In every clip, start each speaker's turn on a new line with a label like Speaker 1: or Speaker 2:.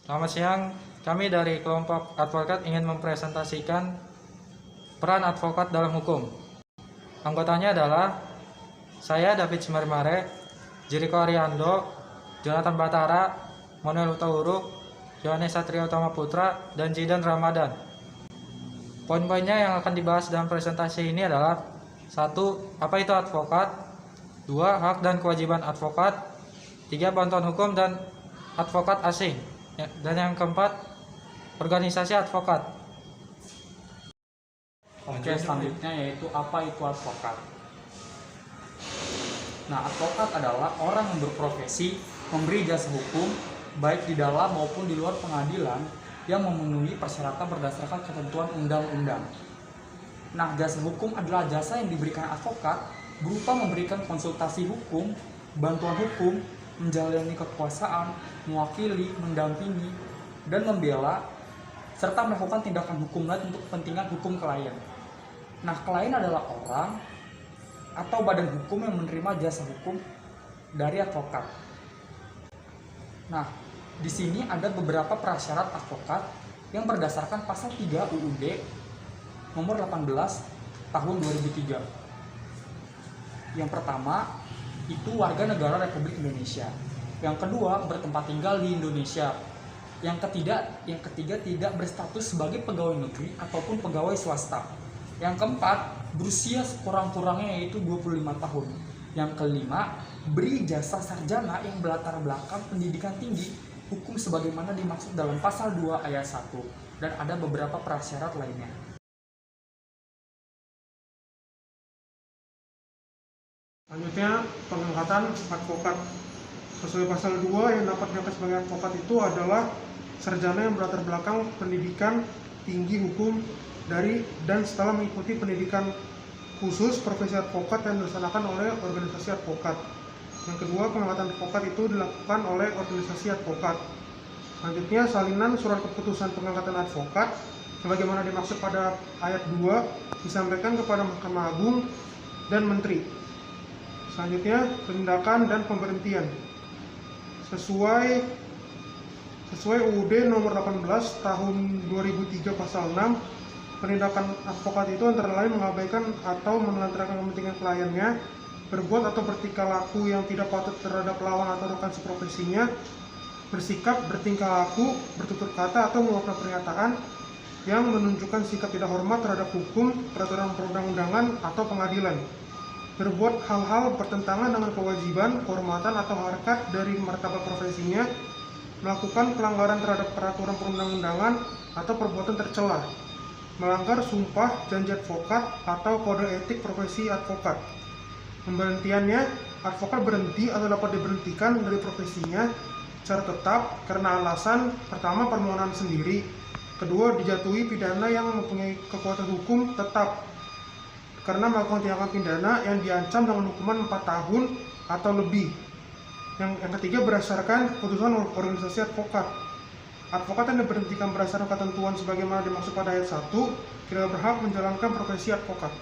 Speaker 1: Selamat siang, kami dari kelompok advokat ingin mempresentasikan peran advokat dalam hukum. Anggotanya adalah saya David Sumarmare, Jiriko Ariando, Jonathan Batara, Manuel Utauruk, Yohanes Satria Utama Putra, dan Zidan Ramadan. Poin-poinnya yang akan dibahas dalam presentasi ini adalah 1. Apa itu advokat? 2. Hak dan kewajiban advokat. 3. Bantuan hukum dan advokat asing. Dan yang keempat, organisasi advokat.
Speaker 2: Oke, selanjutnya yaitu apa itu advokat. Nah, advokat adalah orang yang berprofesi memberi jasa hukum baik di dalam maupun di luar pengadilan yang memenuhi persyaratan berdasarkan ketentuan undang-undang. Nah, jasa hukum adalah jasa yang diberikan advokat berupa memberikan konsultasi hukum, bantuan hukum, menjalani kekuasaan, mewakili, mendampingi, dan membela, serta melakukan tindakan hukum lain untuk kepentingan hukum klien. Nah, klien adalah orang atau badan hukum yang menerima jasa hukum dari advokat. Nah, di sini ada beberapa prasyarat advokat yang berdasarkan pasal 3 UUD nomor 18 tahun 2003. Yang pertama, itu warga negara Republik Indonesia. Yang kedua, bertempat tinggal di Indonesia. Yang ketiga tidak berstatus sebagai pegawai negeri ataupun pegawai swasta. Yang keempat, berusia sekurang-kurangnya yaitu 25 tahun. Yang kelima, beri jasa sarjana yang berlatar belakang pendidikan tinggi hukum sebagaimana dimaksud dalam pasal 2 ayat 1, dan ada beberapa prasyarat lainnya.
Speaker 3: Selanjutnya, pengangkatan advokat. Sesuai pasal 2 yang dapat diangkat sebagai advokat itu adalah sarjana yang berlatar belakang pendidikan tinggi hukum dari dan setelah mengikuti pendidikan khusus profesi advokat yang dilaksanakan oleh organisasi advokat. Yang kedua, pengangkatan advokat itu dilakukan oleh organisasi advokat. Selanjutnya, salinan surat keputusan pengangkatan advokat sebagaimana dimaksud pada ayat 2 disampaikan kepada Mahkamah Agung dan Menteri. Selanjutnya, penindakan dan pemberhentian. Sesuai UUD nomor 18 tahun 2003 pasal 6, penindakan advokat itu antara lain mengabaikan atau menelantarkan kepentingan kliennya, berbuat atau bertingkah laku yang tidak patut terhadap lawan atau rekan seprofesinya, bersikap, bertingkah laku, bertutur kata atau mengeluarkan pernyataan yang menunjukkan sikap tidak hormat terhadap hukum, peraturan perundang-undangan atau pengadilan, berbuat hal-hal bertentangan dengan kewajiban, kehormatan atau harkat dari martabat profesinya, melakukan pelanggaran terhadap peraturan perundang-undangan atau perbuatan tercela, melanggar sumpah janji advokat atau kode etik profesi advokat. Pemberhentiannya, advokat berhenti atau dapat diberhentikan dari profesinya secara tetap karena alasan pertama permohonan sendiri, kedua dijatuhi pidana yang mempunyai kekuatan hukum tetap karena melakukan tindakan pidana yang diancam dengan hukuman 4 tahun atau lebih. Yang ketiga, berdasarkan keputusan organisasi advokat. Advokat yang diberhentikan berdasarkan ketentuan sebagaimana dimaksud pada ayat 1 tidak berhak menjalankan profesi advokat.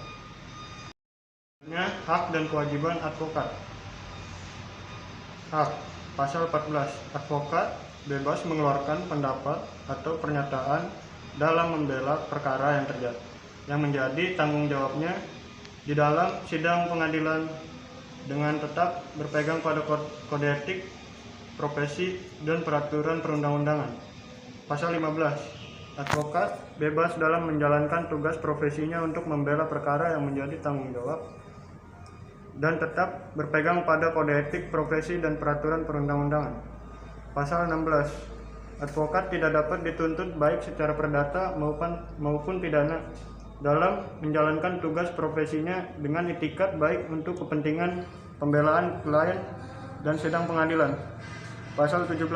Speaker 4: Hak dan kewajiban advokat. Hak. Pasal 14. Advokat bebas mengeluarkan pendapat atau pernyataan dalam membela perkara yang menjadi tanggung jawabnya di dalam sidang pengadilan dengan tetap berpegang pada kode etik profesi dan peraturan perundang-undangan. Pasal 15. Advokat bebas dalam menjalankan tugas profesinya untuk membela perkara yang menjadi tanggung jawab dan tetap berpegang pada kode etik profesi dan peraturan perundang-undangan. Pasal 16. Advokat tidak dapat dituntut baik secara perdata maupun pidana dalam menjalankan tugas profesinya dengan itikat baik untuk kepentingan pembelaan klien dan sidang pengadilan. Pasal 17.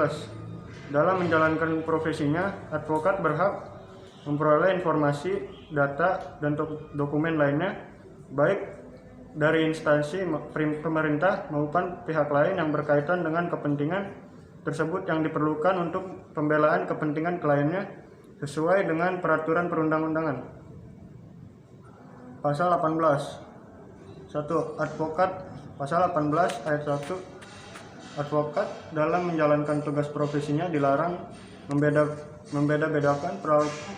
Speaker 4: Dalam menjalankan profesinya, advokat berhak memperoleh informasi, data, dan dokumen lainnya baik dari instansi pemerintah maupun pihak lain yang berkaitan dengan kepentingan tersebut yang diperlukan untuk pembelaan kepentingan kliennya sesuai dengan peraturan perundang-undangan. Pasal 18. 1. Advokat. Pasal 18 ayat 1. Advokat dalam menjalankan tugas profesinya dilarang membeda-bedakan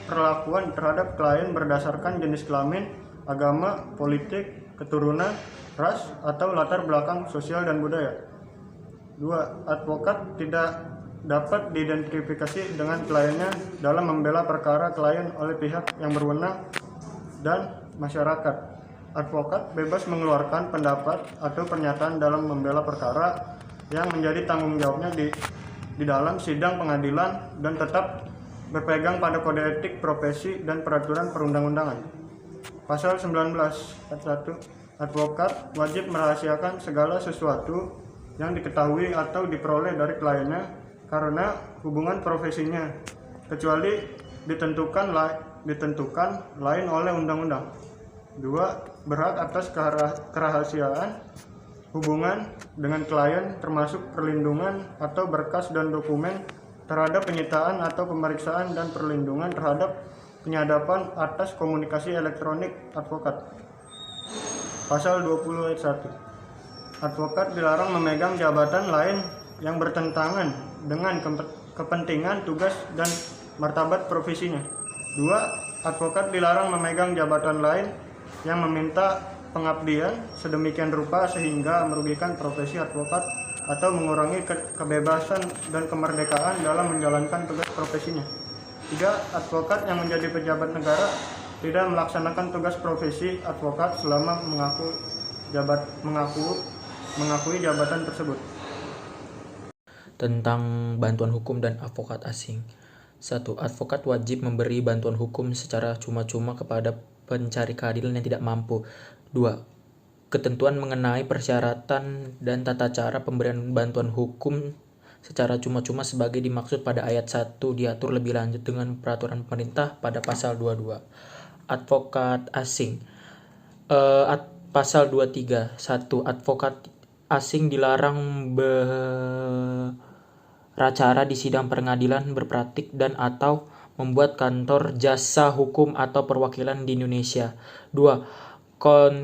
Speaker 4: perlakuan terhadap klien berdasarkan jenis kelamin, agama, politik, keturunan, ras, atau latar belakang sosial dan budaya. 2. Advokat tidak dapat diidentifikasi dengan kliennya dalam membela perkara klien oleh pihak yang berwenang dan masyarakat. Advokat bebas mengeluarkan pendapat atau pernyataan dalam membela perkara yang menjadi tanggung jawabnya di dalam sidang pengadilan dan tetap berpegang pada kode etik profesi dan peraturan perundang-undangan. Pasal 19 ayat 1, advokat wajib merahasiakan segala sesuatu yang diketahui atau diperoleh dari kliennya karena hubungan profesinya, kecuali ditentukan lain oleh undang-undang. 2. Berhak atas kerahasiaan hubungan dengan klien termasuk perlindungan atau berkas dan dokumen terhadap penyitaan atau pemeriksaan dan perlindungan terhadap penyadapan atas komunikasi elektronik advokat. Pasal 20 ayat 1. Advokat dilarang memegang jabatan lain yang bertentangan dengan kepentingan, tugas, dan martabat profesinya. 2. Advokat dilarang memegang jabatan lain yang meminta pengabdian sedemikian rupa sehingga merugikan profesi advokat atau mengurangi kebebasan dan kemerdekaan dalam menjalankan tugas profesinya. 3. Advokat yang menjadi pejabat negara tidak melaksanakan tugas profesi advokat selama mengakui jabatan tersebut.
Speaker 5: Tentang bantuan hukum dan advokat asing. 1. Advokat wajib memberi bantuan hukum secara cuma-cuma kepada pencari keadilan yang tidak mampu. 2. Ketentuan mengenai persyaratan dan tata cara pemberian bantuan hukum secara cuma-cuma sebagai dimaksud pada ayat 1 diatur lebih lanjut dengan peraturan pemerintah pada pasal 22. Advokat asing. Pasal 23. 1. Advokat asing dilarang beracara di sidang pengadilan, berpraktik dan atau membuat kantor jasa hukum atau perwakilan di Indonesia. 2.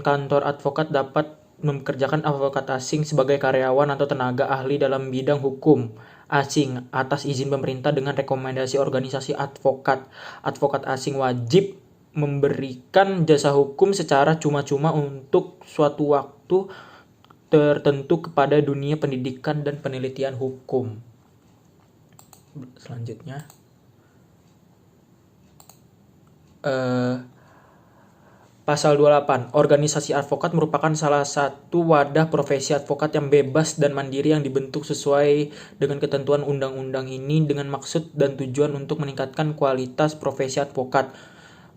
Speaker 5: Kantor advokat dapat mempekerjakan advokat asing sebagai karyawan atau tenaga ahli dalam bidang hukum asing atas izin pemerintah dengan rekomendasi organisasi advokat. Advokat asing wajib memberikan jasa hukum secara cuma-cuma untuk suatu waktu tertentu kepada dunia pendidikan dan penelitian hukum. Selanjutnya Pasal 28. Organisasi advokat merupakan salah satu wadah profesi advokat yang bebas dan mandiri yang dibentuk sesuai dengan ketentuan undang-undang ini dengan maksud dan tujuan untuk meningkatkan kualitas profesi advokat.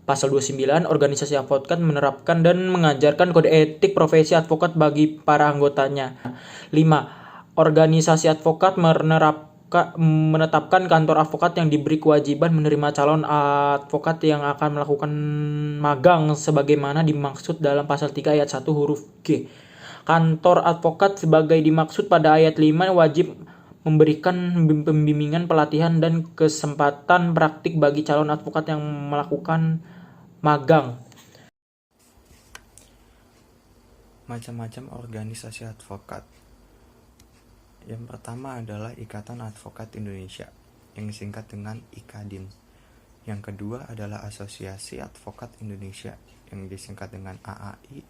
Speaker 5: Pasal 29. Organisasi advokat menerapkan dan mengajarkan kode etik profesi advokat bagi para anggotanya. 5. Organisasi advokat menetapkan kantor advokat yang diberi kewajiban menerima calon advokat yang akan melakukan magang sebagaimana dimaksud dalam pasal 3 ayat 1 huruf G. Kantor advokat sebagai dimaksud pada ayat 5 wajib memberikan pembimbingan, pelatihan, dan kesempatan praktik bagi calon advokat yang melakukan magang.
Speaker 6: Macam-macam organisasi advokat. Yang pertama adalah Ikatan Advokat Indonesia, yang disingkat dengan IKADIN. Yang kedua adalah Asosiasi Advokat Indonesia, yang disingkat dengan AAI.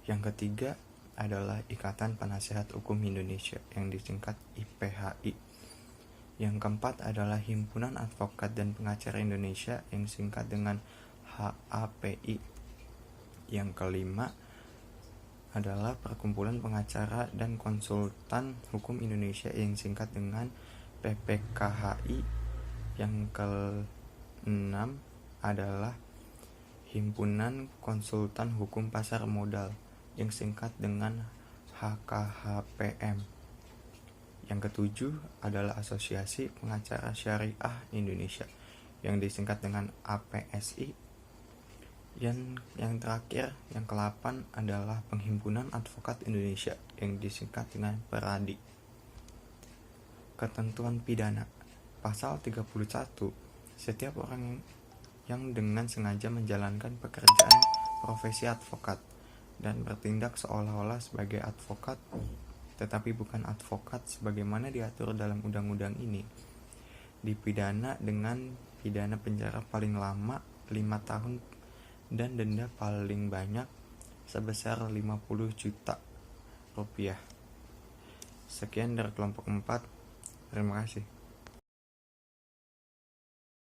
Speaker 6: Yang ketiga adalah Ikatan Penasehat Hukum Indonesia, yang disingkat IPHI. Yang keempat adalah Himpunan Advokat dan Pengacara Indonesia, yang disingkat dengan HAPI. Yang kelima adalah Perkumpulan Pengacara dan Konsultan Hukum Indonesia, yang singkat dengan PPKHI. Yang keenam adalah Himpunan Konsultan Hukum Pasar Modal, yang singkat dengan HKHPM. Yang ketujuh adalah Asosiasi Pengacara Syariah Indonesia, yang disingkat dengan APSI. Yang terakhir, yang ke-8 adalah Penghimpunan Advokat Indonesia, yang disingkat dengan PERADI. Ketentuan pidana. Pasal 31. Setiap orang yang dengan sengaja menjalankan pekerjaan profesi advokat dan bertindak seolah-olah sebagai advokat tetapi bukan advokat sebagaimana diatur dalam undang-undang ini, dipidana dengan pidana penjara paling lama 5 tahun dan denda paling banyak sebesar 50 juta rupiah. Sekian dari kelompok 4. Terima kasih.